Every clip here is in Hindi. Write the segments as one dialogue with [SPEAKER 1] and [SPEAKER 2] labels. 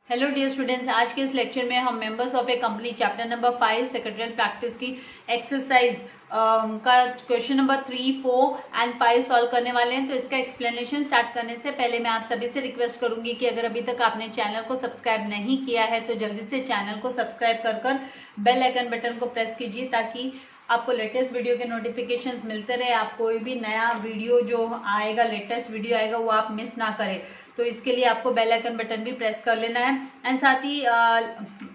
[SPEAKER 1] हेलो डियर स्टूडेंट्स, आज के इस लेक्चर में हम members of a company chapter number 5 secretarial practice की एक्सरसाइज का क्वेश्चन नंबर 3, 4 एंड 5 सॉल्व करने वाले हैं। तो इसका एक्सप्लेनेशन स्टार्ट करने से पहले मैं आप सभी से रिक्वेस्ट करूंगी कि अगर अभी तक आपने चैनल को सब्सक्राइब नहीं किया है तो जल्दी से चैनल को सब्सक्राइब कर बेल आइकन बटन को प्रेस कीजिए ताकि आपको लेटेस्ट वीडियो के नोटिफिकेशंस मिलते रहे। आप कोई भी नया वीडियो जो आएगा, लेटेस्ट वीडियो आएगा, वो आप मिस ना करें। तो इसके लिए आपको बेल आइकन बटन भी प्रेस कर लेना है। एंड साथ ही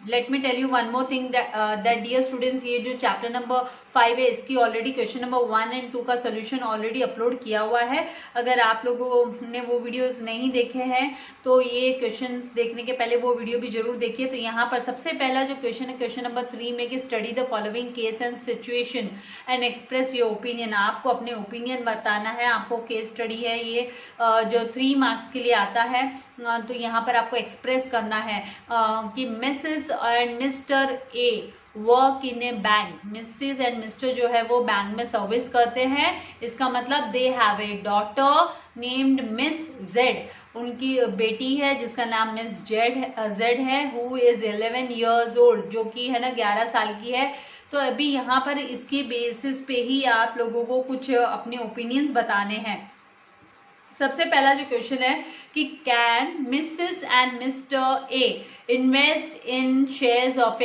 [SPEAKER 1] let me tell you one more thing that dear students, ये जो चैप्टर नंबर 5 है इसकी ऑलरेडी क्वेश्चन नंबर 1 एंड 2 का सोल्यूशन ऑलरेडी अपलोड किया हुआ है। अगर आप लोगों ने वो वीडियोस नहीं देखे हैं तो ये क्वेश्चंस देखने के पहले वो वीडियो भी जरूर देखिए। तो यहाँ पर सबसे पहला जो क्वेश्चन है, क्वेश्चन नंबर 3 में कि study the following case and situation and express your opinion. आपको अपने ओपिनियन बताना है। आपको केस स्टडी है ये जो 3 मार्क्स के लिए आता है। तो यहाँ पर आपको एक्सप्रेस करना है कि Mrs and mister A work in A bank. Mrs and mister जो है वो बैंक में सर्विस करते हैं। इसका मतलब they have a daughter named miss Z. उनकी बेटी है जिसका नाम मिस जेड है, हु इज 11 years old, जो कि है ना 11 साल की है। तो अभी यहाँ पर इसके बेसिस पे ही आप लोगों को कुछ अपने ओपिनियंस बताने हैं। सबसे पहला जो क्वेश्चन है कि can Mrs and mister A invest in shares of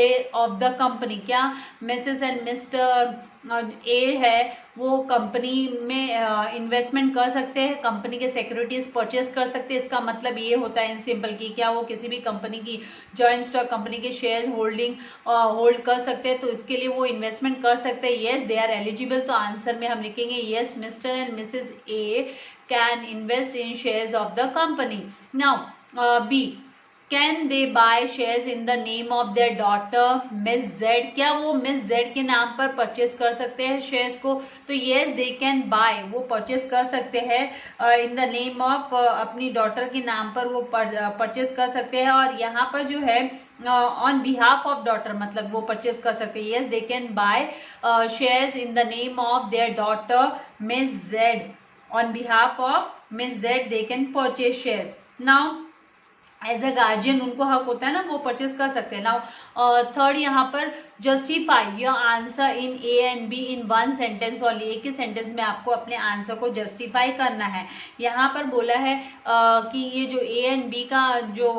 [SPEAKER 1] the company. क्या मिसेस एंड मिस्टर ए है वो कंपनी में इन्वेस्टमेंट कर सकते हैं, कंपनी के सिक्योरिटीज परचेस कर सकते हैं। इसका मतलब ये होता है इन सिंपल कि क्या वो किसी भी कंपनी की जॉइंट स्टॉक कंपनी के शेयर्स होल्ड कर सकते हैं। तो इसके लिए वो इन्वेस्टमेंट कर सकते हैं। Yes they are eligible. तो आंसर में हम लिखेंगे yes mister and missus A can invest in shares of the company. Now B, can they buy shares in the name of their daughter Miss Z? क्या वो Miss Z के नाम पर परचेस कर सकते हैं शेयर्स को? तो yes they can buy, वो परचेस कर सकते हैं इन द नेम ऑफ अपनी डॉटर के नाम पर वो परचेस कर सकते हैं। और यहाँ पर जो है ऑन बिहाफ ऑफ डॉटर, मतलब वो परचेस कर सकते हैं। yes they can buy shares in the name of their daughter Miss Z. On behalf of Miss Z, they can purchase shares. Now, as a guardian उनको हक होता है ना, वो परचेस कर सकते हैं। नाउ थर्ड यहाँ पर justify your answer in A and be in one sentence only. एक ही सेंटेंस में आपको अपने आंसर को जस्टिफाई करना है। यहाँ पर बोला है कि ये जो ए एंड बी का जो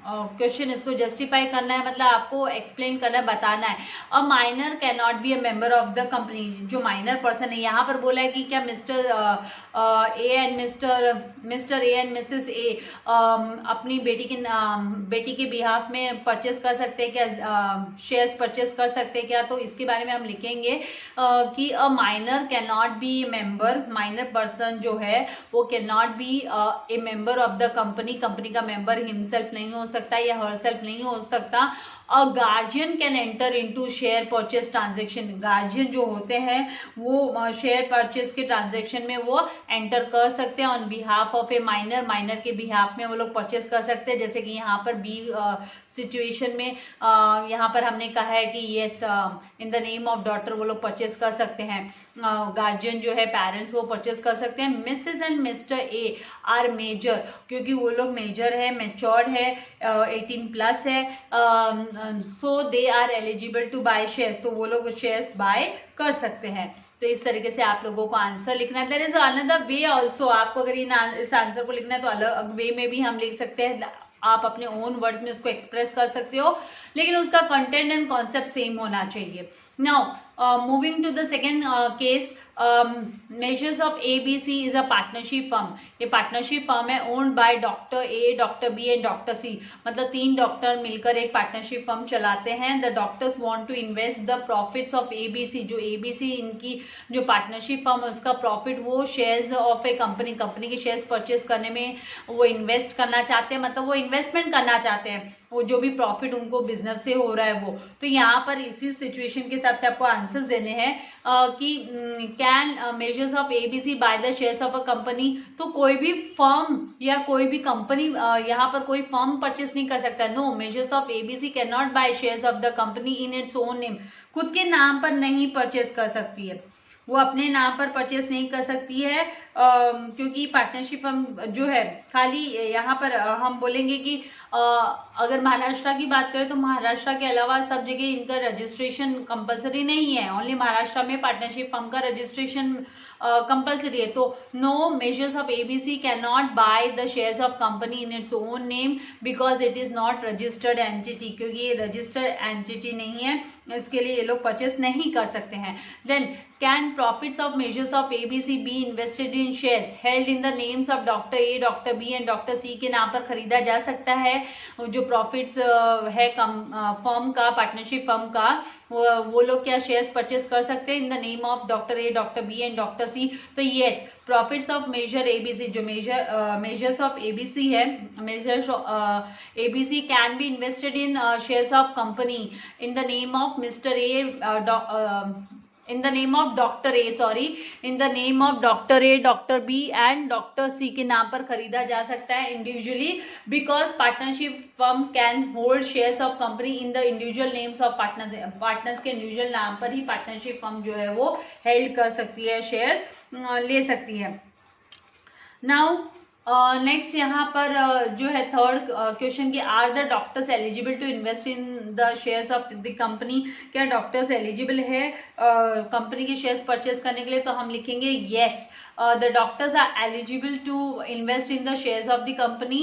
[SPEAKER 1] क्वेश्चन इसको जस्टिफाई करना है, मतलब आपको एक्सप्लेन करना, बताना है। A minor can not be a member of the company. जो माइनर पर्सन है, यहाँ पर बोला है कि क्या mister A and mister A and missus A अपनी बेटी के बिहाफ में परचेस कर सकते हैं क्या, शेयर्स परचेस कर सकते हैं क्या? तो इसके बारे में हम लिखेंगे कि अ minor can not B A member. Minor person जो है वो can not B A member of the company. Company का मेंबर हिमसेल्फ नहीं हो सकता या हरसेल्फ नहीं हो सकता। अ guardian can enter into share purchase transaction. Guardian जो होते हैं वो शेयर परचेस के ट्रांजेक्शन में वो एंटर कर सकते हैं on behalf of A minor. Minor के बिहाफ में वो लोग परचेस कर सकते हैं। जैसे कि यहाँ पर बी सिचुएशन में यहाँ पर हमने कहा है कि yes in the name of daughter वो लोग परचेस कर सकते हैं। गार्जियन जो है, पेरेंट्स, वो परचेस कर सकते हैं। Missus and mister A are major, क्योंकि वो लोग मेजर है, मेच्योर्ड है, 18+ है। So they are eligible to buy shares. तो वो लोग शेयर्स बाय कर सकते हैं। तो इस तरीके से आप लोगों को आंसर लिखना है। There is another way also. आपको अगर इस आंसर को लिखना है तो अलग वे में भी हम लिख सकते हैं। आप अपने ओन वर्ड्स में उसको एक्सप्रेस कर सकते हो, लेकिन उसका कंटेंट एंड कॉन्सेप्ट सेम होना चाहिए। Now moving to the second case, Messrs of ABC is a partnership firm. ये पार्टनरशिप फर्म है owned by doctor A, doctor B and doctor C. मतलब 3 डॉक्टर मिलकर एक पार्टनरशिप फर्म चलाते हैं। The doctors want to invest the profits of ABC। जो ABC इनकी जो पार्टनरशिप फर्म है उसका प्रॉफिट वो शेयर्स ऑफ ए कंपनी के शेयर्स परचेस करने में वो इन्वेस्ट करना चाहते हैं। मतलब वो इन्वेस्टमेंट करना चाहते हैं, वो जो भी प्रॉफिट उनको बिजनेस से हो रहा है वो। तो यहाँ पर इसी सिचुएशन के हिसाब से आपको आंसर्स देने हैं कि can measures of ABC bye the shares of a company. तो कोई भी फर्म या कोई भी कंपनी, यहाँ पर कोई फर्म परचेस नहीं कर सकता। No, Messrs of ABC can not buy shares of the company in its own name. खुद के नाम पर नहीं परचेस कर सकती है। वो अपने नाम पर परचेस नहीं कर सकती है, क्योंकि पार्टनरशिप फर्म जो है खाली यहाँ पर हम बोलेंगे कि अगर महाराष्ट्र की बात करें तो महाराष्ट्र के अलावा सब जगह इनका रजिस्ट्रेशन कंपलसरी नहीं है, ओनली महाराष्ट्र में पार्टनरशिप फर्म का रजिस्ट्रेशन कंपलसरी है। तो no Messrs of ABC can not buy the shares of company in its own name because it is not registered entity, क्योंकि ये रजिस्टर्ड एंटिटी नहीं है, इसके लिए ये लोग परचेस नहीं कर सकते हैं। Then can profits of Messrs of ABC be invested in shares held in the names of doctor A, doctor B and doctor C के नाम पर खरीदा जा सकता है। जो प्रॉफिट्स है फर्म का, पार्टनरशिप फर्म का, वो लोग क्या शेयर्स परचेस कर सकते हैं in the name of doctor A, doctor B and doctor C. तो yes, profits of major ABC, जो मेजर्स ऑफ एबीसी है, majors ABC can be invested in shares of company in the name of mister A, in the name of Dr. A, in the name of Dr. A, Dr. B and Dr. C के नाम पर खरीदा जा सकता है individually, because partnership firm can hold shares of company in the individual names of partners के इंडिविजुअल नाम पर ही पार्टनरशिप फर्म जो है वो हेल्ड कर सकती है, शेयर्स ले सकती है। नाउ नेक्स्ट यहाँ पर जो है थर्ड क्वेश्चन की, are the doctors eligible to invest in the shares of the company, क्या डॉक्टर्स एलिजिबल है कंपनी के शेयर्स परचेस करने के लिए? तो हम लिखेंगे yes, the doctors are eligible to invest in the shares of the company,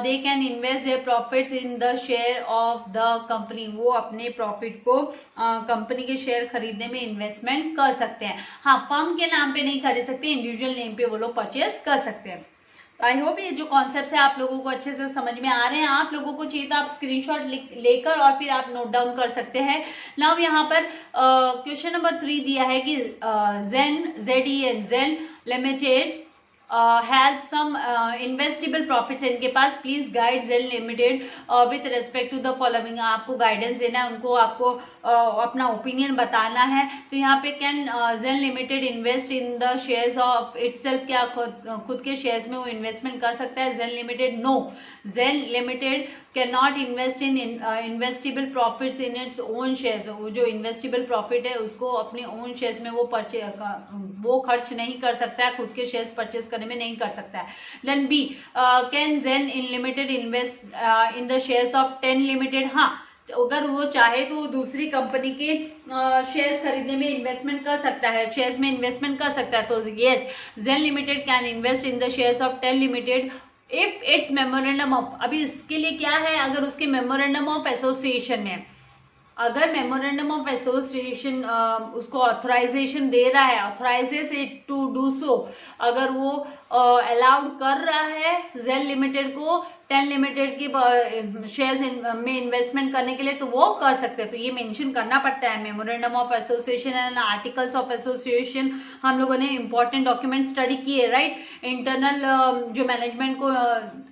[SPEAKER 1] they can invest their profits in the share of the company, वो अपने प्रॉफिट को कंपनी के शेयर खरीदने में इन्वेस्टमेंट कर सकते हैं। हाँ, फर्म के नाम पे नहीं खरीद सकते, इंडिविजुअल नेम पे वो लोग परचेस कर सकते हैं। आई होप ये जो कॉन्सेप्ट है आप लोगों को अच्छे से समझ में आ रहे हैं। आप लोगों को चाहिए तो आप स्क्रीनशॉट लेकर और फिर आप नोट डाउन कर सकते हैं। नाउ यहाँ पर क्वेश्चन नंबर 3 दिया है कि ZEN limited has some investable profits इनके पास, please guide Zen limited with respect to the following. आपको गाइडेंस देना है उनको, आपको अपना ओपिनियन बताना है। तो यहाँ पे can Zen limited invest in the shares of itself, क्या खुद के शेयर्स में वो इन्वेस्टमेंट कर सकता है Zen limited? No, Zen limited can not invest in investable profits in its own shares. वो जो इन्वेस्टेबल प्रॉफिट है उसको अपने ओन शेयर्स में वो खर्च नहीं कर सकता है, खुद के शेयर्स परचेस करने में नहीं कर सकता है। Then B, can Zen in limited invest in the shares of 10 limited? हाँ, अगर वो चाहे तो वो दूसरी कंपनी के शेयर्स खरीदने में इन्वेस्टमेंट कर सकता है, शेयर्स में इन्वेस्टमेंट कर सकता है। तो yes, Zen limited can invest in the shares of 10 limited if its memorandum of, अभी इसके लिए क्या है, अगर उसके मेमोरेंडम ऑफ एसोसिएशन में, अगर मेमोरेंडम ऑफ एसोसिएशन उसको ऑथराइजेशन दे रहा है, authorises it to do so, अगर वो अलाउड कर रहा है जेल लिमिटेड को 10 लिमिटेड की शेयर्स में इन्वेस्टमेंट करने के लिए, तो वो कर सकते हैं। तो ये मेंशन करना पड़ता है, memorandum of association and articles of association. हम लोगों ने इंपॉर्टेंट डॉक्यूमेंट स्टडी किए, राइट। इंटरनल जो मैनेजमेंट को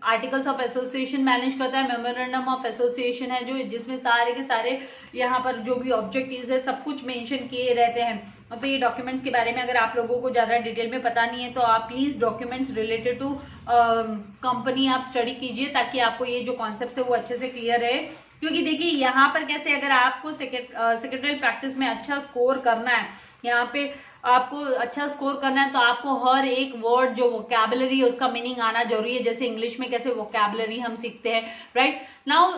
[SPEAKER 1] आर्टिकल्स ऑफ एसोसिएशन मैनेज करता है, मेमोरेंडम ऑफ एसोसिएशन है जो, जिसमें सारे के सारे यहाँ पर जो भी ऑब्जेक्टिव्स है सब कुछ मेंशन किए रहते हैं। तो ये डॉक्यूमेंट्स के बारे में अगर आप लोगों को ज़्यादा डिटेल में पता नहीं है तो आप please documents related to company आप स्टडी कीजिए, ताकि आपको ये जो कॉन्सेप्ट है वो अच्छे से क्लियर है। क्योंकि देखिए यहाँ पर कैसे, अगर आपको सेक्रेटरियल प्रैक्टिस में अच्छा स्कोर करना है, यहाँ पे आपको अच्छा स्कोर करना है, तो आपको हर एक वर्ड जो वोकैबुलरी है उसका मीनिंग आना जरूरी है। जैसे इंग्लिश में कैसे वोकैबुलरी हम सीखते हैं, राइट। नाउ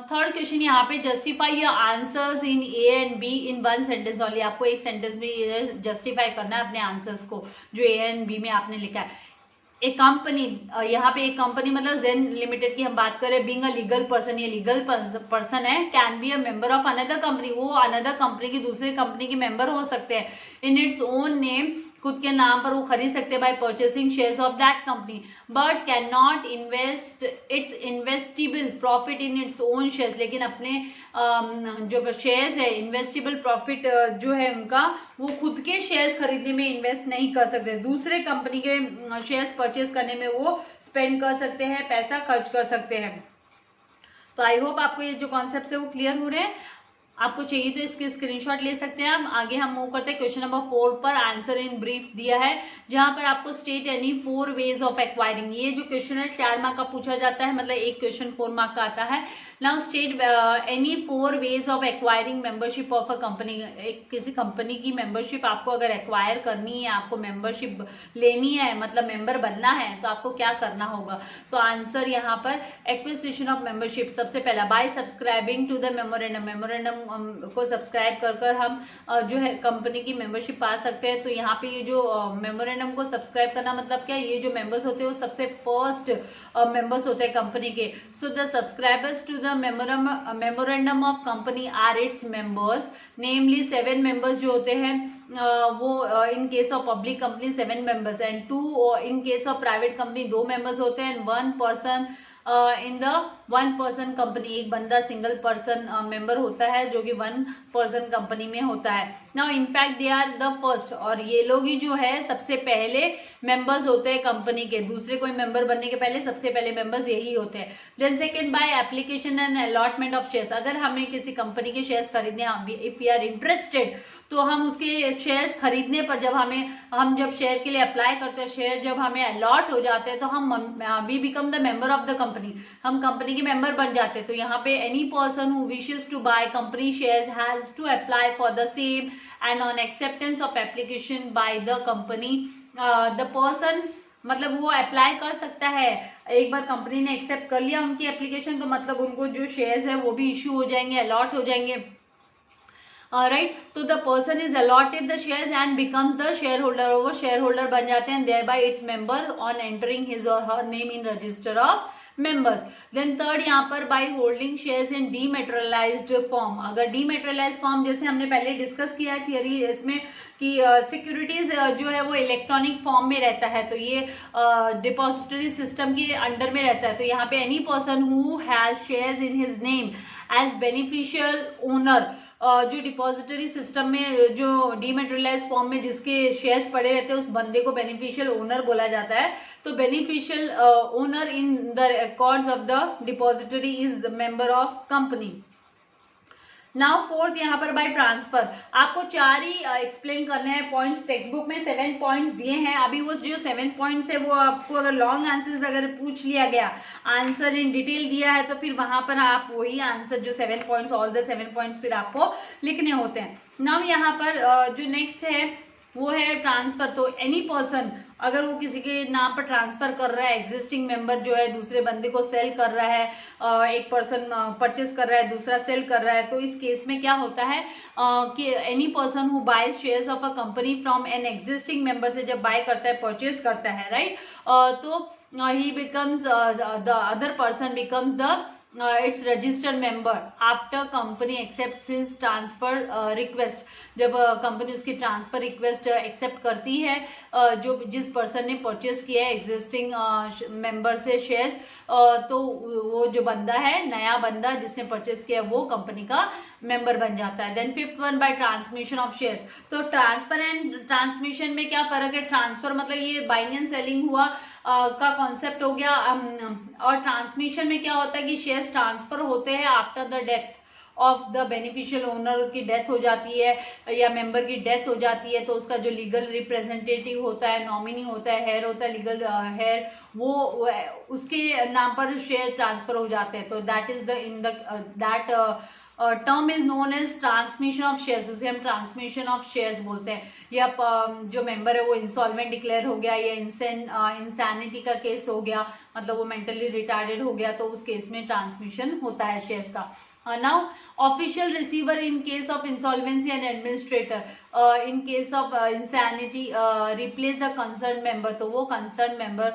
[SPEAKER 1] थर्ड क्वेश्चन यहाँ पे, justify your answers in A and be in one sentence only. आपको एक सेंटेंस में जस्टिफाई करना है अपने आंसर्स को जो ए एंड बी में आपने लिखा है। एक कंपनी, यहाँ पे एक कंपनी मतलब जेन लिमिटेड की हम बात करें, बीइंग अ लीगल पर्सन, ये लीगल पर्सन है, can be a member of another company, वो अनदर कंपनी की दूसरी कंपनी के मेंबर हो सकते हैं इन इट्स ओन नेम, खुद के नाम पर वो खरीद सकते हैं by purchasing shares of that company, but can not invest its investable profit in its own shares. लेकिन अपने जो शेयर्स है, इन्वेस्टेबल प्रॉफिट जो है उनका, वो खुद के शेयर्स खरीदने में इन्वेस्ट नहीं कर सकते, दूसरे कंपनी के शेयर्स परचेस करने में वो स्पेंड कर सकते हैं, पैसा खर्च कर सकते हैं। तो आई होप आपको ये जो कॉन्सेप्ट है वो क्लियर हो रहे हैं। आपको चाहिए तो इसके स्क्रीनशॉट ले सकते हैं आप। आगे हम मूव करते हैं क्वेश्चन नंबर 4 पर। आंसर इन ब्रीफ दिया है, जहां पर आपको state any 4 ways of acquiring, ये जो क्वेश्चन है 4 मार्क का पूछा जाता है, मतलब एक क्वेश्चन 4 मार्क का आता है। Now state any 4 ways of acquiring membership of a company. एक किसी कंपनी की मेंबरशिप आपको अगर एक्वायर करनी है, आपको मेंबरशिप लेनी है, मतलब मेंबर बनना है, तो आपको क्या करना होगा। तो आंसर यहाँ पर एक्विजिशन ऑफ मेंबरशिप, सबसे पहला by subscribing to the memorandum, memorandum को सब्सक्राइब कर हम जो है कंपनी की मेंबरशिप पा सकते हैं। तो यहाँ पे ये जो मेमोरेंडम को सब्सक्राइब करना मतलब क्या, ये जो मेंबर्स होते हैं वो सबसे फर्स्ट मेंबर्स होते हैं कंपनी के। So the subscribers to the memorandum of company are its members, namely 7 members जो होते हैं वो in case of public company 7 members and 2 in case of private company 2 members होते हैं and 1 person in the 1 person company, एक बंदा सिंगल पर्सन मेंबर होता है जो कि 1 पर्सन कंपनी में होता है। Now in fact they are the first, और ये लोग ही जो है सबसे पहले मेंबर्स होते हैं कंपनी के, दूसरे कोई मेंबर बनने के पहले सबसे पहले मेंबर्स यही होते हैं। Then second by application and allotment of shares, अगर हमें किसी कंपनी के शेयर्स खरीदने, इफ वी आर इंटरेस्टेड, तो हम उसके शेयर्स खरीदने पर हम जब शेयर के लिए अप्लाई करते हैं, शेयर जब हमें अलॉट हो जाते हैं, तो हम we become the member of the company, हम कंपनी के मेंबर बन जाते हैं। तो यहाँ पे any person who wishes to buy company shares has to apply for the same and on acceptance of application by the company, the person, मतलब वो अप्लाई कर सकता है। एक बार कंपनी ने एक्सेप्ट कर लिया उनकी एप्लीकेशन, तो मतलब उनको जो शेयर्स है वो भी इश्यू हो जाएंगे, अलॉट हो जाएंगे, राइट। तो the person is allotted the shares and becomes the share holder, वो शेयर होल्डर बन जाते हैं, thereby its member on entering his or her name in register of members. Then third यहाँ पर by holding shares in dematerialised form, अगर डीमेटेरियलाइज्ड फॉर्म जैसे हमने पहले डिस्कस किया है थियरी इसमें कि सिक्योरिटीज जो है वो इलेक्ट्रॉनिक फॉर्म में रहता है, तो ये डिपॉजिटरी सिस्टम के अंडर में रहता है। तो यहाँ पे any person who has shares in his name as beneficial owner, जो डिपॉजिटरी सिस्टम में जो डीमेटेरियलाइज्ड फॉर्म में जिसके शेयर्स पड़े रहते हैं उस बंदे को बेनिफिशियल ओनर बोला जाता है। तो beneficial owner in the records of the depository is member of company. Now fourth यहाँ पर बाय ट्रांसफर, आपको 4 ही एक्सप्लेन करने हैं पॉइंट्स, टेक्स्ट बुक में 7 पॉइंट्स दिए हैं। अभी वो जो 7 पॉइंट्स है वो आपको अगर लॉन्ग आंसर्स अगर पूछ लिया गया, आंसर इन डिटेल दिया है, तो फिर वहां पर आप वही आंसर जो 7 पॉइंट्स, ऑल द 7 पॉइंट्स फिर आपको लिखने होते हैं। नाउ यहाँ पर जो नेक्स्ट है वो है ट्रांसफर। तो एनी पर्सन अगर वो किसी के नाम पर ट्रांसफर कर रहा है, एग्जिस्टिंग मेंबर जो है दूसरे बंदे को सेल कर रहा है, एक पर्सन परचेस कर रहा है, दूसरा सेल कर रहा है, तो इस केस में क्या होता है कि any person who buys shares of a company from an existing member से जब बाय करता है, परचेस करता है, राइट, तो he becomes the other person becomes the its registered member after company accept his transfer request. जब कंपनी उसकी ट्रांसफर रिक्वेस्ट एक्सेप्ट करती है, जो जिस पर्सन ने परचेस किया है एग्जिस्टिंग मेंबर से शेयर्स, तो वो जो बंदा है, नया बंदा जिसने परचेस किया है, वो कंपनी का मेंबर बन जाता है। Then fifth one by transmission of shares. तो ट्रांसफर एंड ट्रांसमिशन में क्या फर्क है? ट्रांसफर मतलब ये बाइंग एंड सेलिंग हुआ का कॉन्सेप्ट हो गया, और ट्रांसमिशन में क्या होता है कि शेयर्स ट्रांसफर होते हैं after the death of the beneficial owner, की डेथ हो जाती है या मेंबर की डेथ हो जाती है, तो उसका जो लीगल रिप्रेजेंटेटिव होता है, नॉमिनी होता है, हेयर होता है, लीगल हेयर, वो उसके नाम पर शेयर ट्रांसफर हो जाते हैं। तो that is the in that term is known as transmission of shares, उसे हम ट्रांसमिशन ऑफ शेयर्स बोलते हैं। या जो मेंबर है वो इंसॉल्वेंट डिक्लेयर हो गया, या इंसैनिटी का केस हो गया, मतलब वो मेंटली रिटार्डेड हो गया, तो उस केस में ट्रांसमिशन होता है शेयर्स का। Now official receiver in case of insolvency and administrator, in case of insanity replace the concern member, तो वो कंसर्न मेंबर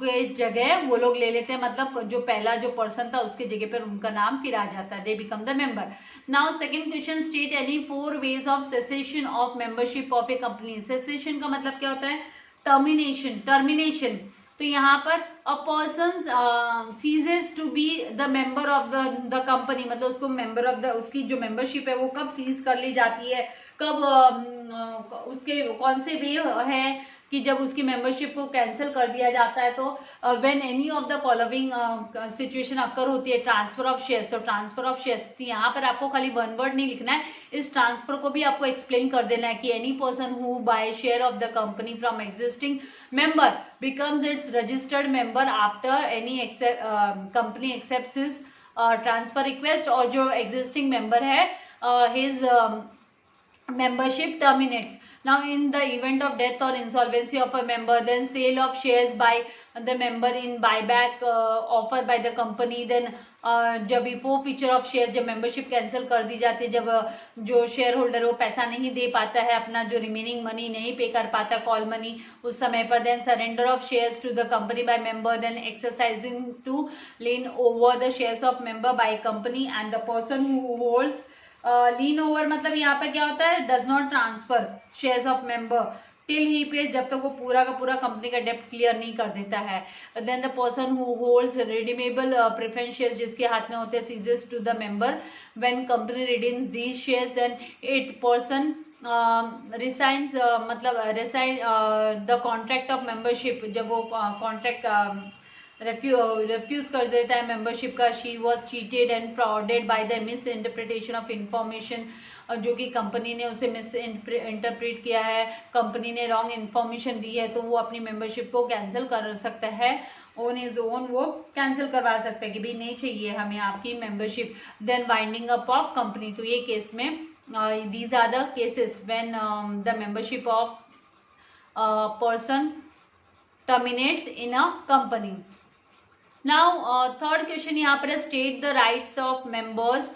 [SPEAKER 1] के जगह वो लोग ले लेते हैं, मतलब जो पहला जो पर्सन था उसके जगह पर उनका नाम फिर आ जाता है, they become the member. Now second question, state any 4 ways of cessation of membership of a company. Cessation का मतलब क्या होता है? टर्मिनेशन। तो यहाँ पर a person ceases to be the member of the company, मतलब उसको मेंबर ऑफ द, उसकी जो मेंबरशिप है वो कब सीज कर ली जाती है, कब उसके कौन से वे है कि जब उसकी मेंबरशिप को कैंसिल कर दिया जाता है तो when any of the following situation occur होती है, ट्रांसफर ऑफ शेयर्स, तो ट्रांसफर ऑफ शेयर्स, तो यहाँ पर आपको खाली वन वर्ड नहीं लिखना है, इस ट्रांसफर को भी आपको एक्सप्लेन कर देना है कि any person who buy share of the company from existing member becomes its registered member after any company accepts his transfer request, और जो एग्जिस्टिंग मेंबर है his membership terminates. Now in the event of death or insolvency of a member, then sale of shares by the member in buyback offer by the company, then जब वो फीचर ऑफ शेयर्स, जब मेंबरशिप कैंसिल कर दी जाती है, जब जो शेयर होल्डर वो पैसा नहीं दे पाता है, अपना जो रिमेनिंग मनी नहीं पे कर पाता कॉल मनी उस समय पर, then surrender of shares to the company by member, then exercising to lien over the shares of member by company and the person who holds lien over, मतलब यहाँ पर क्या होता है, does not transfer shares of member till he pays, जब तक वो पूरा का पूरा कंपनी का डेप्ट क्लियर नहीं कर देता है। Then the person who holds redeemable preference shares, जिसके हाथ में होते हैं, ceases to the member when company redeems these shares, then it person resigns, मतलब resign the contract of membership, जब वो कॉन्ट्रैक्ट रेफ्यूज कर देता है मेंबरशिप का, she was cheated and frauded by the misinterpretation of information, जो कि कंपनी ने उसे मिस इंटरप्रेट किया है, कंपनी ने रॉन्ग इन्फॉर्मेशन दी है, तो वो अपनी मेंबरशिप को कैंसिल कर सकता है, ऑन इज ओन वो कैंसिल करवा सकता है कि भाई नहीं चाहिए हमें आपकी membership. Then winding up of company, तो ये केस में these are the cases when the membership of person terminates in a company. Now third question यहाँ पर, state the rights of members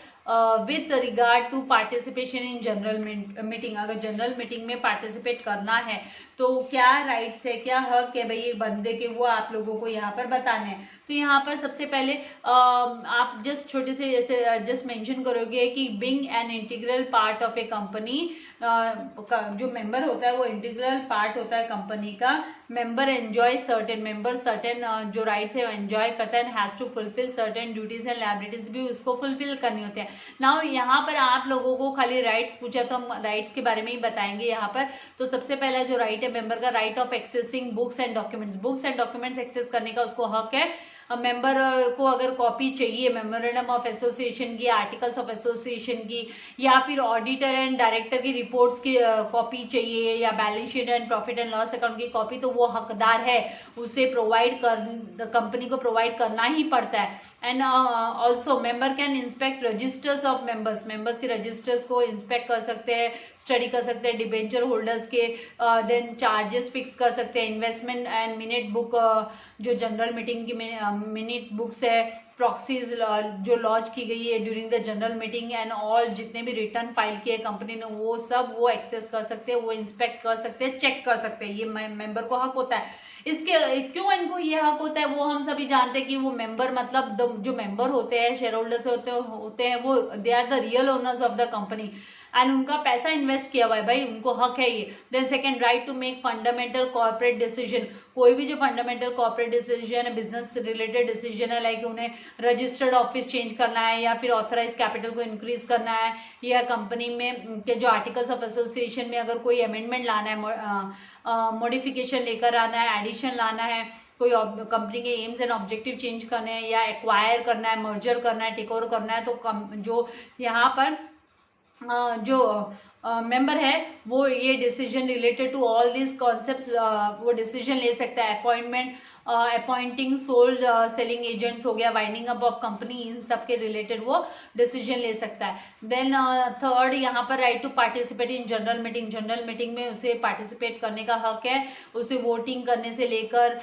[SPEAKER 1] with regard to participation in general meeting. अगर जनरल मीटिंग में पार्टिसिपेट करना है तो क्या राइट्स है, क्या हक है भाई ये बंदे के, वो आप लोगों को यहाँ पर बताने हैं। तो यहाँ पर सबसे पहले आप जस्ट छोटे से जैसे जस्ट मेंशन करोगे कि being an integral part of a company, जो मेंबर होता है वो इंटीग्रल पार्ट होता है कंपनी का, member enjoy certain, member certain जो राइट्स है वो एंजॉय करता है, has to fulfil certain duties and liabilities भी उसको फुलफिल करनी होती है। नाउ यहाँ पर आप लोगों को खाली राइट्स पूछा तो हम राइट्स के बारे में ही बताएंगे यहाँ पर। तो सबसे पहला जो राइट है मेंबर का, right of accessing books and documents, books and documents access करने का उसको हक है। मेंबर को अगर कॉपी चाहिए मेमोरेंडम ऑफ एसोसिएशन की, आर्टिकल्स ऑफ एसोसिएशन की, या फिर ऑडिटर एंड डायरेक्टर की रिपोर्ट्स की कॉपी चाहिए, या balance sheet and profit and loss account की कॉपी, तो वो हकदार है, उसे प्रोवाइड कर कंपनी को प्रोवाइड करना ही पड़ता है। And also member can inspect registers of members, members के रजिस्टर्स को इंस्पेक्ट कर सकते हैं, स्टडी कर सकते हैं, डिबेंचर होल्डर्स के, देन चार्जेस फिक्स कर सकते हैं, इन्वेस्टमेंट एंड मिनट बुक, जो जनरल मीटिंग की मिनट बुक्स है, प्रॉक्सीज जो लॉन्च की गई है during the general meeting and all, जितने भी रिटर्न फाइल किए कंपनी ने वो सब वो एक्सेस कर सकते हैं, वो इंस्पेक्ट कर सकते हैं, चेक कर सकते हैं, ये मेंबर को हक होता है। इसके क्यों इनको ये हक होता है वो हम सभी जानते हैं कि वो मेंबर मतलब जो मेंबर होते हैं, शेयर होल्डर्स होते हैं, वो they are the real owners of the company and उनका पैसा इन्वेस्ट किया हुआ है भाई, उनको हक है ये। Then second, right to make fundamental corporate decision, कोई भी जो फंडामेंटल कॉर्पोरेट डिसीजन है, बिजनेस रिलेटेड डिसीजन है, लाइक उन्हें रजिस्टर्ड ऑफिस चेंज करना है, या फिर ऑथराइज कैपिटल को इंक्रीज करना है, या कंपनी में के जो आर्टिकल्स ऑफ एसोसिएशन में अगर कोई अमेंडमेंट लाना है, मॉडिफिकेशन लेकर आना है, एडिशन लाना है, कोई कंपनी के एम्स एंड ऑब्जेक्टिव चेंज करने हैं, या एक्वायर करना है, मर्जर करना है, टेक ओवर करना है, तो जो यहाँ पर जो मेंबर है वो ये decision related to all this concepts वो डिसीजन ले सकता है। अपॉइंटिंग सोल्ड सेलिंग एजेंट्स हो गया, वाइंडिंग अप ऑफ कंपनी, इन सब के रिलेटेड वो डिसीजन ले सकता है। देन थर्ड, यहाँ पर right to participate in general meeting, general meeting में उसे पार्टिसिपेट करने का हक है, उसे वोटिंग करने से लेकर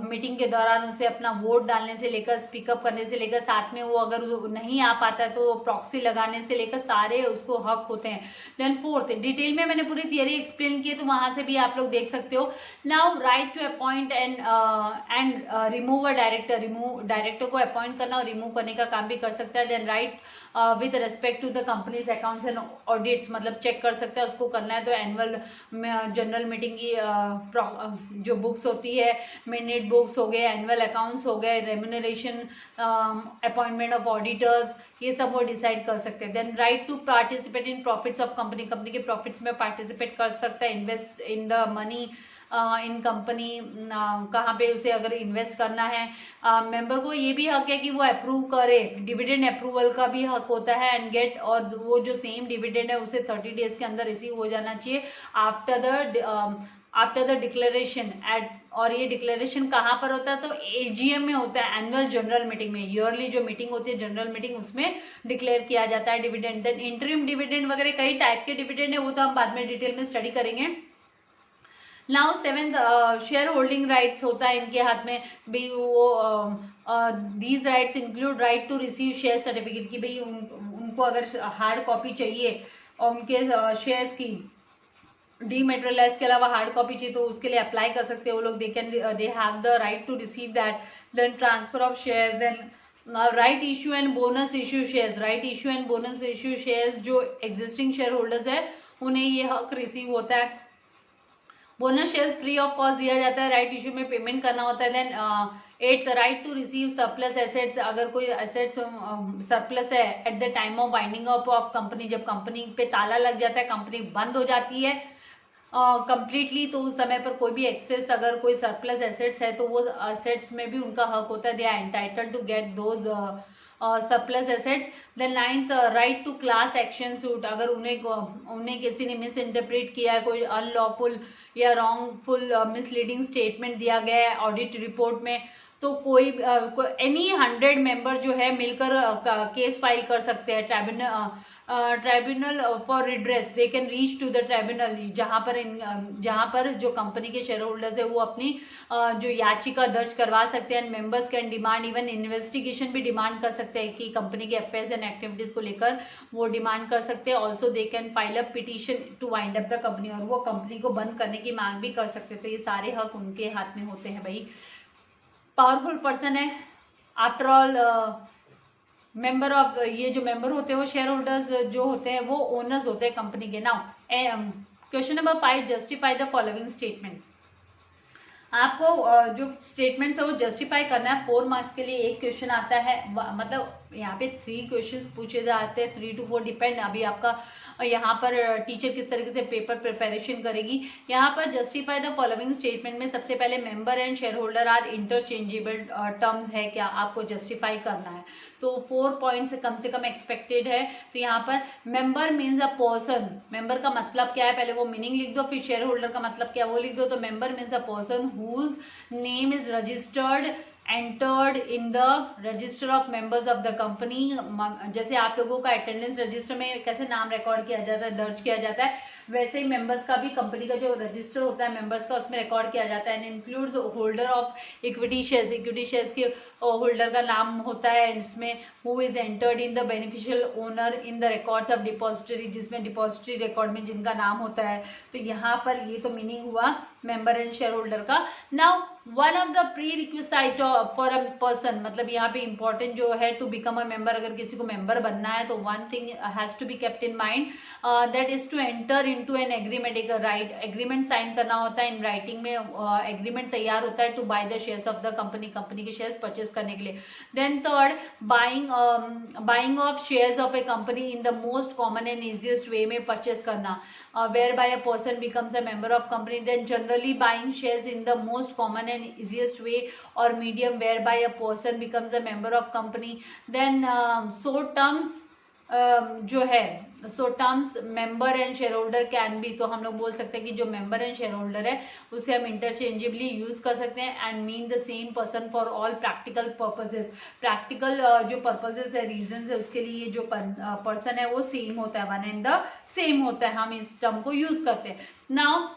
[SPEAKER 1] मीटिंग के दौरान उसे अपना वोट डालने से लेकर, स्पीकअप करने से लेकर, साथ में वो अगर नहीं आ पाता है तो प्रॉक्सी लगाने से लेकर सारे उसको हक होते हैं। देन फोर्थ, डिटेल में मैंने पूरी थियरी एक्सप्लेन की है तो वहां से भी आप लोग देख सकते हो। Now right to appoint and and remove a director, director को अपॉइंट करना और रिमूव करने का काम भी कर सकता है। Then right with respect to the company's accounts and audits, मतलब चेक कर सकता है, उसको करना है तो एनुअल जनरल मीटिंग की जो बुक्स होती है, मिनट बुक्स हो गए, एनुअल अकाउंट्स हो गए, रेम्यूनरेशन, अपॉइंटमेंट ऑफ ऑडिटर्स, ये सब वो डिसाइड कर सकते हैं। Then right to participate in profits of company, company के प्रॉफिट्स में पार्टिसिपेट कर सकता है, invest in the money in company, कहाँ पे उसे अगर इन्वेस्ट करना है। मेंबर को ये भी हक है कि वो अप्रूव करे, डिविडेंड अप्रूवल का भी हक होता है एंड गेट, और वो जो सेम डिविडेंड है उसे 30 डेज के अंदर रिसीव हो जाना चाहिए आफ्टर द डिक्लेरेशन एट, और ये डिक्लेरेशन कहाँ पर होता है तो एजीएम में होता है, एनुअल जनरल मीटिंग में, ईयरली जो मीटिंग होती है जनरल मीटिंग, उसमें डिक्लेयर किया जाता है डिविडेंड। देन इंटरिम डिविडेंड वगैरह कई टाइप के डिविडेंड है, वो तो हम बाद में डिटेल में स्टडी करेंगे। Now 7th share holding rights होता है इनके हाथ में भी, वो these rights include right to receive share certificate, की भाई उनको अगर हार्ड कॉपी चाहिए और उनके शेयर्स की डीमेटेरियलाइज के अलावा हार्ड कॉपी चाहिए तो उसके लिए अप्लाई कर सकते हैं वो लोग, they have the right to receive that. Then transfer of shares, then right issue and bonus issue shares, right issue and bonus issue shares जो एग्जिस्टिंग शेयर होल्डर्स है उन्हें ये हक रिसीव होता है। Bonus shares free of cost दिया जाता है, राइट इश्यू में पेमेंट करना होता है। Then 8th right to receive surplus assets, अगर कोई एसेट्स सरप्लस है at the time of winding up of company, जब कंपनी पे ताला लग जाता है, कंपनी बंद हो जाती है कंप्लीटली, तो उस समय पर कोई भी एक्सेस, अगर कोई सरप्लस एसेट्स है तो वो एसेट्स में भी उनका हक होता है, they are entitled to get those surplus assets. Then 9th right to class action suit, अगर उन्हें किसी ने मिस इंटरप्रेट किया है, कोई अनलॉफुल या रॉन्गफुल मिसलीडिंग स्टेटमेंट दिया गया है ऑडिट रिपोर्ट में, तो कोई एनी 100 मेंबर जो है मिलकर केस फाइल कर सकते हैं tribunal for redress, they can reach to the tribunal, जहाँ पर जो कंपनी के शेयर होल्डर्स है वो अपनी जो याचिका दर्ज करवा सकते हैं। Members can demand even investigation भी डिमांड कर सकते हैं कि कंपनी के अफेयर्स एंड एक्टिविटीज को लेकर वो डिमांड कर सकते हैं। Also they can file a petition to wind up the company, और वो कंपनी को बंद करने की मांग भी कर सकते हैं। तो ये सारे हक उनके हाथ में होते हैं भाई, पावरफुल पर्सन है आफ्टर ऑल। मेंबर ऑफ, ये जो मेंबर होते हैं वो शेयर होल्डर्स जो होते हैं वो ओनर्स होते हैं कंपनी के। Now question number 5, justify the following statement. आपको जो स्टेटमेंट्स है वो जस्टिफाई करना है। 4 मार्क्स के लिए एक क्वेश्चन आता है, मतलब यहाँ पे 3 क्वेश्चंस पूछे जाते हैं, 3 to 4 डिपेंड, अभी आपका यहाँ पर टीचर किस तरीके से पेपर प्रिपरेशन करेगी। यहाँ पर जस्टिफाई द फॉलोइंग स्टेटमेंट में सबसे पहले member and share holder are interchangeable terms है क्या, आपको जस्टिफाई करना है। तो 4 पॉइंट्स कम से कम एक्सपेक्टेड है। तो यहाँ पर member means a person, member का मतलब क्या है पहले वो मीनिंग लिख दो, फिर शेयर होल्डर का मतलब क्या वो लिख दो। तो member means a person whose name is registered entered in the register of members of the company. जैसे आप लोगों का अटेंडेंस रजिस्टर में कैसे नाम रिकॉर्ड किया जाता है, दर्ज किया जाता है, वैसे ही मेंबर्स का भी कंपनी का जो रजिस्टर होता है मेंबर्स का उसमें रिकॉर्ड किया जाता है। And includes holder of equity shares के होल्डर का नाम होता है इसमें, who is entered in the beneficial owner in the records of depository, जिसमें डिपॉजिटरी रिकॉर्ड में जिनका नाम होता है। तो यहाँ पर ये तो मीनिंग हुआ मेंबर एंड शेयर होल्डर का। Now one of the pre requisite for a person, मतलब यहाँ पे इंपॉर्टेंट जो है टू बिकम अ मेंबर, अगर किसी को मेंबर बनना है तो one thing has to be kept in mind, that is to enter into an agreement. एक राइट एग्रीमेंट साइन करना होता है, इन राइटिंग में एग्रीमेंट तैयार होता है to buy the shares of the company, company के शेयर्स परचेस करने के लिए। Then third, buying of shares of a company in the most common and easiest way में परचेस करना, where by a person becomes a member of company. Then generally buying shares in the most common and easiest way or medium whereby a person becomes a member of company. Then so terms जो है, so terms member and share holder can be, तो हम लोग बोल सकते हैं कि जो मेंबर एंड शेयर होल्डर है उसे हम इंटरचेंजेबली यूज कर सकते हैं and mean the same person for all practical purposes. Practical जो पर्पसेस है, रीजन है, उसके लिए जो पर्सन है वो सेम होता है, वन एंड द सेम होता है, हम इस टर्म को यूज करते हैं। Now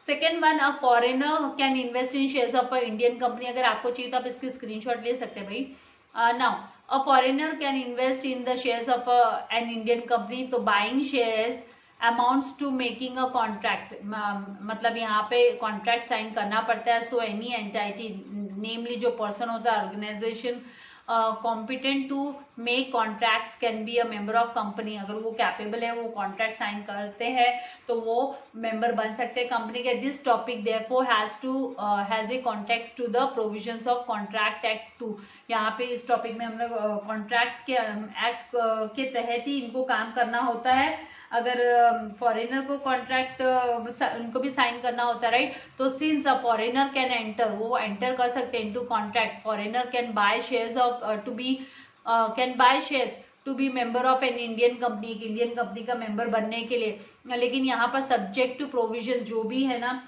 [SPEAKER 1] second one, a foreigner can invest in shares of a Indian company. अगर आपको चाहिए तो आप इसकी स्क्रीनशॉट ले सकते हैं भाई। Now a foreigner can invest in the shares of an Indian company, तो buying shares amounts to making a contract, मतलब यहाँ पे कॉन्ट्रैक्ट साइन करना पड़ता है. सो एनी एंटाइटी, नेमली जो पर्सन होता है, organisation competent to make contracts can be a member of company. अगर वो कैपेबल है, वो कॉन्ट्रैक्ट साइन करते हैं, तो वो मेंबर बन सकते हैं कंपनी के. This topic therefore has a context to the provisions of contract act 2. यहाँ पे इस टॉपिक में हम लोग कॉन्ट्रैक्ट के एक्ट के तहत ही इनको काम करना होता है. अगर फॉरेनर को कॉन्ट्रैक्ट उनको भी साइन करना होता है, राइट. तो since a foreigner can enter, वो एंटर कर सकते हैं into contract. Foreigner can buy shares of to be member of an Indian company, एक इंडियन कंपनी का मेंबर बनने के लिए. लेकिन यहाँ पर सब्जेक्ट टू प्रोविजंस जो भी है ना,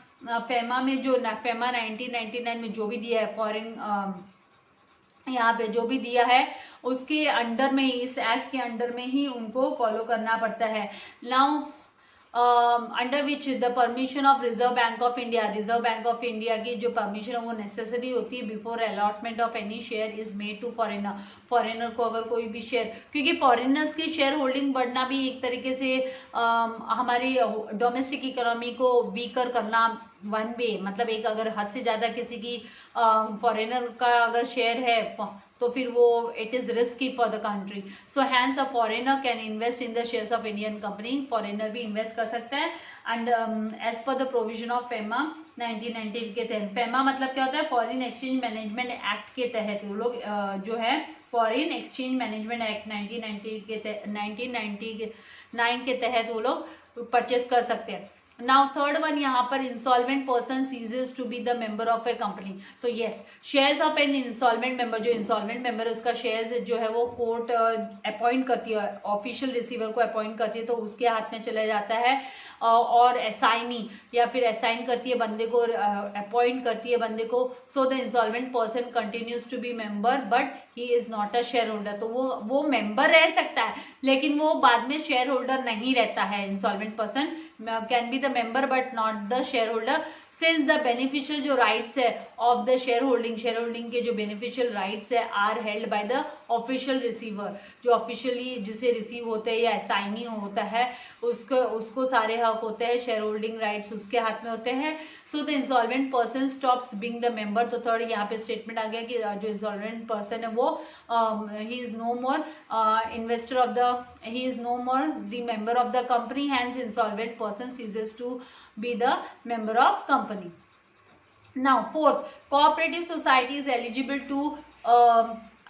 [SPEAKER 1] फेमा में जो फेमा 1999 में जो भी दिया है, फॉरेन यहाँ पे जो भी दिया है उसके अंडर में ही, इस एक्ट के अंडर में ही उनको फॉलो करना पड़ता है. Now under which the permission of Reserve Bank of India, Reserve Bank of India की जो परमिशन है वो नेसेसरी होती है before allotment of any share is made to foreigner. Foreigner को अगर कोई भी शेयर, क्योंकि फॉरेनर्स की शेयर होल्डिंग बढ़ना भी एक तरीके से हमारी डोमेस्टिक इकोनॉमी को वीकर करना वन वे, मतलब एक अगर हद से ज़्यादा किसी की फॉरेनर का अगर शेयर है तो फिर वो it is risky for the country. So hence a foreigner can invest in the shares of Indian company. Foreigner भी इन्वेस्ट कर सकता है. And as per the provision of FEMA 1990 के तहत. फेमा मतलब क्या होता है? फॉरेन एक्सचेंज मैनेजमेंट एक्ट के तहत वो लोग जो है फॉरेन एक्सचेंज मैनेजमेंट एक्ट 1999 के तहत वो लोग परचेस कर सकते हैं. नाउ थर्ड वन, यहाँ पर instalment person ceases to be the member of a company. तो yes, shares of an instalment member, जो इंस्टॉलमेंट मेंबर है उसका शेयर्स जो है वो कोर्ट अपॉइंट करती है, ऑफिशियल रिसीवर को अपॉइंट करती है, तो उसके हाथ में चला जाता है. और असाइनी या फिर असाइन करती है बंदे को, अपॉइंट करती है बंदे को. So the instalment person continues to be member but he is not a share holder. तो वो मेंबर रह सकता है लेकिन वो बाद में शेयर होल्डर नहीं रहता है. Instalment person can be the member but not the share holder. Since the beneficial जो राइट्स है ऑफ द शेयर होल्डिंग के जो बेनिफिशियल राइट्स है are held by the official receiver, जो ऑफिशियली जिसे रिसीव होते हैं या असाइनी होता है उसको सारे हक होते हैं, शेयर होल्डिंग राइट्स उसके हाथ में होते हैं. So the instalment person stops being the member. तो थर्ड यहाँ पे स्टेटमेंट आ गया कि जो इंस्टॉलमेंट पर्सन है वो he is no more investor of the, he is no more the member of the company, hence instalment person ceases to be the member of company. Now fourth, cooperative society is eligible to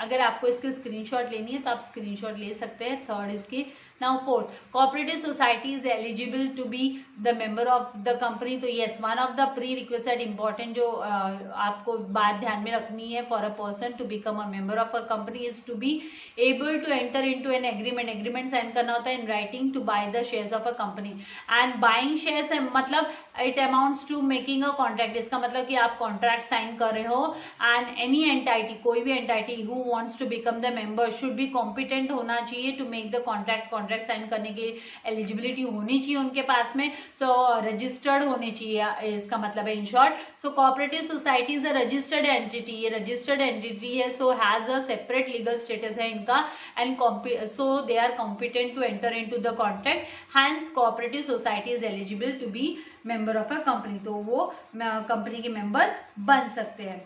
[SPEAKER 1] अगर आपको इसकी स्क्रीनशॉट लेनी है तो आप स्क्रीनशॉट ले सकते हैं. थर्ड इसकी. Now fourth, cooperative society is eligible to be the member of the company. तो yes, one of the prerequisite important जो आपको बात ध्यान में रखनी है for a person to become a member of a company is to be able to enter into an agreement sign करना होता है in writing to buy the shares of a company. And buying shares मतलब it amounts to making a contract. इसका मतलब कि आप कॉन्ट्रैक्ट साइन कर रहे हो एंड एनी एंटाइटी, कोई भी entity who wants to become the member should be competent होना चाहिए to make the contract sign करने की एलिजिबिलिटी होनी चाहिए उनके पास में. सो रजिस्टर्ड होने चाहिए, इसका मतलब है in short. So cooperative society is a registered entity, ये रजिस्टर्ड एंटिटी है. So has a separate legal status है इनका and so they are competent to enter into the contract. Hence cooperative society is eligible to be member of a company. तो वो कंपनी के मेंबर बन सकते हैं.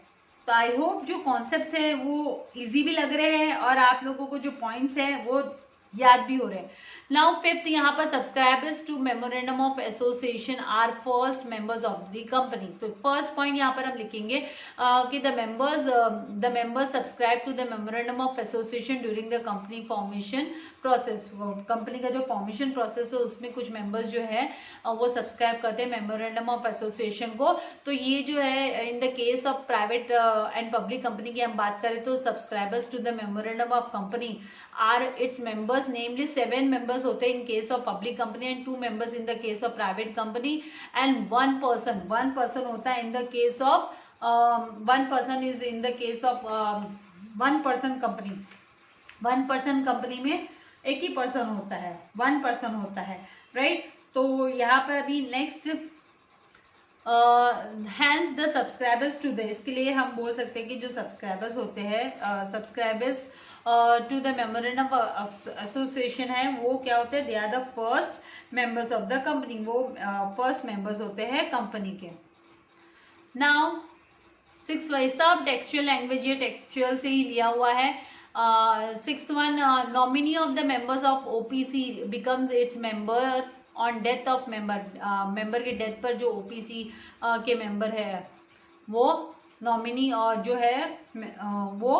[SPEAKER 1] तो आई होप जो कॉन्सेप्ट्स हैं वो इजी भी लग रहे हैं और आप लोगों को जो पॉइंट्स हैं वो याद भी हो रहे हैं. नाउ फिफ्थ, यहाँ पर subscribers to memorandum of association are first members of the company. तो फर्स्ट पॉइंट यहाँ पर हम लिखेंगे कि the members subscribe to the memorandum of association during the company formation process. Company का जो फॉर्मेशन प्रोसेस है उसमें कुछ मेंबर्स जो है वो सब्सक्राइब करते हैं मेमोरेंडम ऑफ एसोसिएशन को. तो ये जो है in the case of private and public company की हम बात करें तो subscribers to the memorandum of company are its members, namely 7 members होते हैं in case of public company and 2 members in the case of private company and one person होता है in the case of one person is in the case of one person company में एक ही पर्सन होता है, 1 पर्सन होता है, राइट. तो यहाँ पर अभी next hence the subscribers to the, इसके लिए हम बोल सकते हैं कि जो सब्सक्राइबर्स होते हैं, subscribers to the memorandum of association है, वो क्या होते हैं, they are the first members of the company, वो फर्स्ट मेंबर्स होते हैं कंपनी के। नाउ 6 वैसा टेक्सचुअल लैंग्वेज, ये टेक्सचुअल से ही लिया हुआ है। 6th one, nominee of the members of OPC becomes it's member on death of member, member के डेथ पर जो ओपीसी के मेंबर है वो नॉमिनी और जो है वो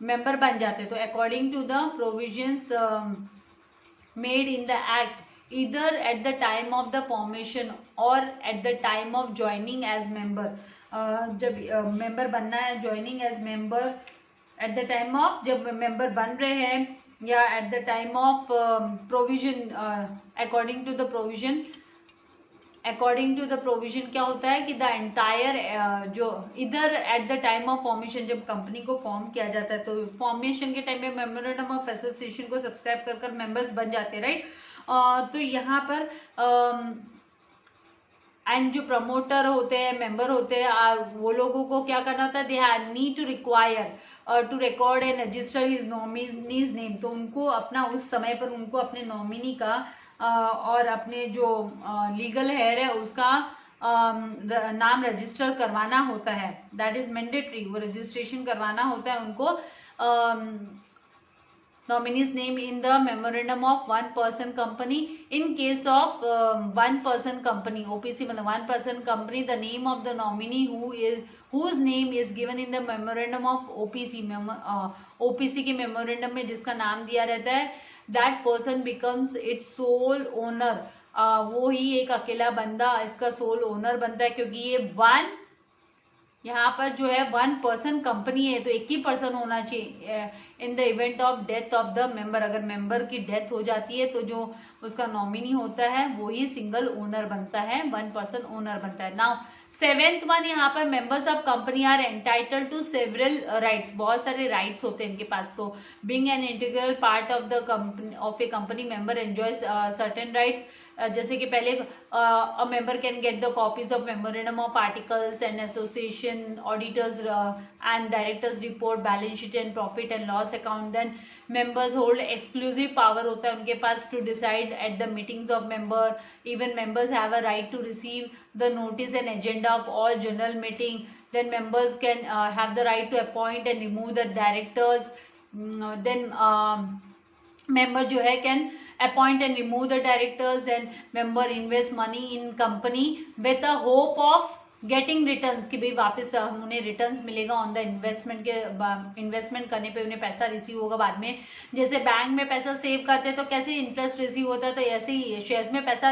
[SPEAKER 1] मेंबर बन जाते हैं। तो according to the provisions made in the act, either at the time of the formation or at the time of joining as member, जब मेंबर बनना है, joining as member at the time of, जब मेंबर बन रहे हैं, या at the time of provision, according to the provision, according to the provision क्या होता है कि द एंटायर जो इधर at the time of formation, जब कंपनी को फॉर्म किया जाता है तो फॉर्मेशन के टाइम में मेमोरेंडम ऑफ एसोसिएशन को सब्सक्राइब कर कर मेंबर्स बन जाते हैं, राइट। तो यहाँ पर एंड जो प्रमोटर होते हैं, मेंबर होते हैं, वो लोगों को क्या करना होता है, they need to require to record and register his nominees name. तो उनको अपना उस समय पर उनको अपने नॉमिनी का और अपने जो लीगल हेयर है उसका नाम रजिस्टर करवाना होता है, दैट इज मैंडेटरी, वो रजिस्ट्रेशन करवाना होता है उनको। nominees name in the memorandum of one person company. In case of one person company, OPC मतलब one person company, the name of the nominee whose name is given in the memorandum of OPC, OPC के memorandum में जिसका नाम दिया रहता है, that person becomes its sole owner, वो ही एक अकेला बंदा इसका सोल ओनर बनता है, क्योंकि ये वन, यहाँ पर जो है 1 पर्सन कंपनी है तो एक ही पर्सन होना चाहिए। इन the event of death of the member, अगर मेंबर की डेथ हो जाती है तो जो उसका नॉमिनी होता है वो ही सिंगल ओनर बनता है, 1 पर्सन ओनर बनता है। नाउ 7th वन, यहाँ पर members of company are entitled to several rights, बहुत सारे राइट्स होते हैं इनके पास। तो being an integral part of the company of a company, member enjoys certain rights, जैसे कि पहले a member can get the copies of memorandum of articles and association, auditors and directors report, balance sheet and profit and loss account. Then members hold exclusive power होता है उनके पास to decide at the meetings of member. Even members have a right to receive the notice and agenda of all general meeting. Then members can have the right to appoint and remove the directors. Then member जो है can appoint and remove the directors, and member invest money in company with a hope of getting returns, कि भाई वापस उन्हें रिटर्न्स मिलेगा ऑन द इन्वेस्टमेंट के, इन्वेस्टमेंट करने पे उन्हें पैसा रिसीव होगा बाद में। जैसे बैंक में पैसा सेव करते हैं तो कैसे इंटरेस्ट रिसीव होता है, तो ऐसे ही शेयर्स में पैसा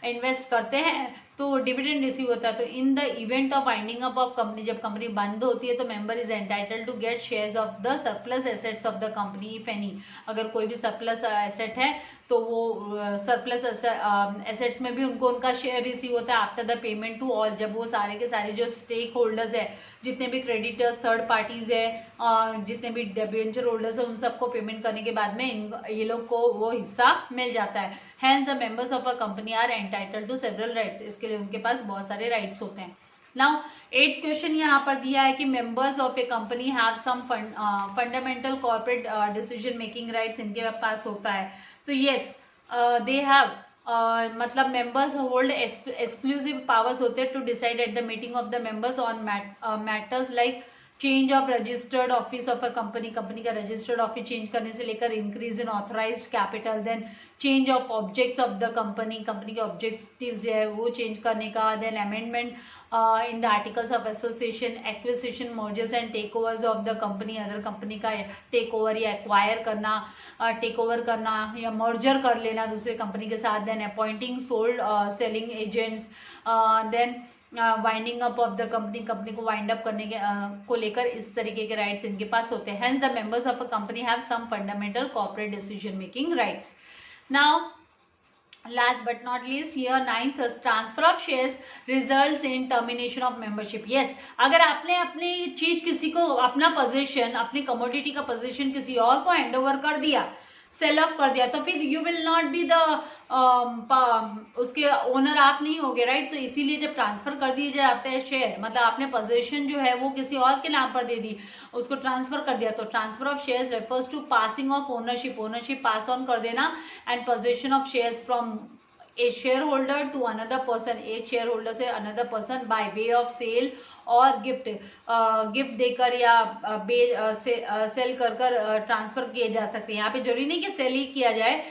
[SPEAKER 1] इन्वेस्ट करते हैं तो डिविडेंड रिसीव होता है। तो in the event of winding up of company, जब कंपनी बंद होती है तो member is entitled to get shares of the surplus assets of the company if any. अगर कोई भी सरप्लस एसेट है तो वो सरप्लस एसेट्स में भी उनको उनका शेयर रिसीव होता है after the payment to all, जब वो सारे के सारे जो स्टेक होल्डर्स है, जितने भी क्रेडिटर्स, थर्ड पार्टीज है, जितने भी डिबेंचर होल्डर्स है, उन सबको पेमेंट करने के बाद में ये लोग को वो हिस्सा मिल जाता है। Hence the members of a company are entitled to several rights, इसके लिए उनके पास बहुत सारे राइट्स होते हैं। नाउ 8th क्वेश्चन यहाँ पर दिया है कि members of a company have some fundamental corporate decision making rights, इनके पास होता है। तो यस दे हैव, मतलब मेंबर्स होल्ड एक्सक्लूसिव पावर्स होते हैं to decide at the meeting of the members on matters like change of registered office of a company, company का रजिस्टर्ड ऑफिस चेंज करने से लेकर increase in authorised capital, then change of objects of the company, company के ऑब्जेक्टिव्स है वो चेंज करने का, then amendment in the articles of association, acquisition, mergers and take overs of the company, other company का टेक ओवर या एक्वायर करना, टेक ओवर करना या मर्जर कर लेना दूसरे कंपनी के साथ, then appointing sold selling agents, then winding up of the company, company को वाइंड अप करने के को लेकर इस तरीके के राइट्स इनके पास होते हैं। Hence the members of a company have some fundamental corporate decision making rights. Now last but not least here 9th, transfer of shares results in termination of membership. Yes, अगर आपने अपनी चीज किसी को, अपना पोजीशन, अपनी कमोडिटी का पोजीशन किसी और को हैंड ओवर कर दिया सेल ऑफ कर दिया, तो फिर you will not be the उसके ओनर आप नहीं होगे, राइट। तो इसीलिए जब ट्रांसफर कर दिए जाते हैं शेयर, मतलब आपने पोजीशन जो है वो किसी और के नाम पर दे दी, उसको ट्रांसफर कर दिया, तो transfer of shares refers to passing of ownership, ownership pass on कर देना, and position of shares from a share holder to another person, एक शेयर होल्डर से another person by way of sale और गिफ्ट, गिफ्ट देकर या सेल कर ट्रांसफर किए जा सकते हैं। यहाँ पे जरूरी नहीं कि सेल ही किया जाए,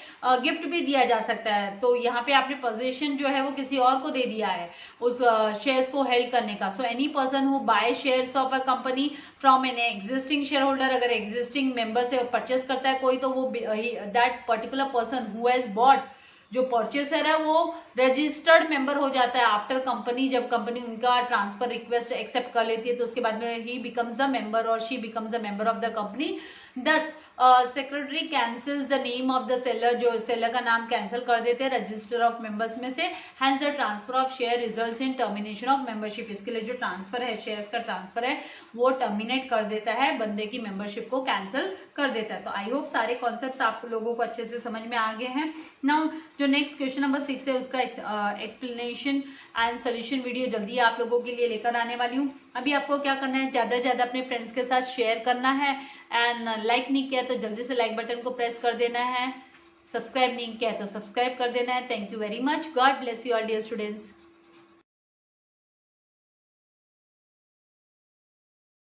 [SPEAKER 1] गिफ्ट भी दिया जा सकता है। तो यहाँ पे आपने पोजीशन जो है वो किसी और को दे दिया है उस शेयर्स को हेल्ड करने का। So any person who bye shares of a company from an existing share holder, अगर एग्जिस्टिंग मेंबर से परचेस करता है कोई, तो वो that particular person who has bot, जो परचेसर है वो रजिस्टर्ड मेंबर हो जाता है आफ्टर कंपनी, जब कंपनी उनका ट्रांसफर रिक्वेस्ट एक्सेप्ट कर लेती है, तो उसके बाद में ही बिकम्स द मेंबर और she becomes the member of the company. दस secretary cancels the name of the seller, जो सेलर का नाम कैंसिल कर देते हैं रजिस्टर ऑफ मेंबर्स में से, hence the transfer of share results in termination of membership. इसके लिए जो ट्रांसफर है, शेयर्स का ट्रांसफर है, वो टर्मिनेट कर देता है, बंदे की मेंबरशिप को कैंसिल कर देता है। तो आई होप सारे कॉन्सेप्ट्स आप लोगों को अच्छे से समझ में आ गए हैं। नाउ जो नेक्स्ट क्वेश्चन नंबर 6 है उसका एक्सप्लेनेशन एंड सोल्यूशन वीडियो जल्दी आप लोगों के लिए लेकर आने वाली हूँ। अभी आपको क्या करना है, ज्यादा से ज्यादा अपने फ्रेंड्स के साथ शेयर करना है, एंड लाइक नहीं किया तो जल्दी से लाइक बटन को प्रेस कर देना है, सब्सक्राइब नहीं किया तो सब्सक्राइब कर देना है। Thank you very much, God bless you all dear students.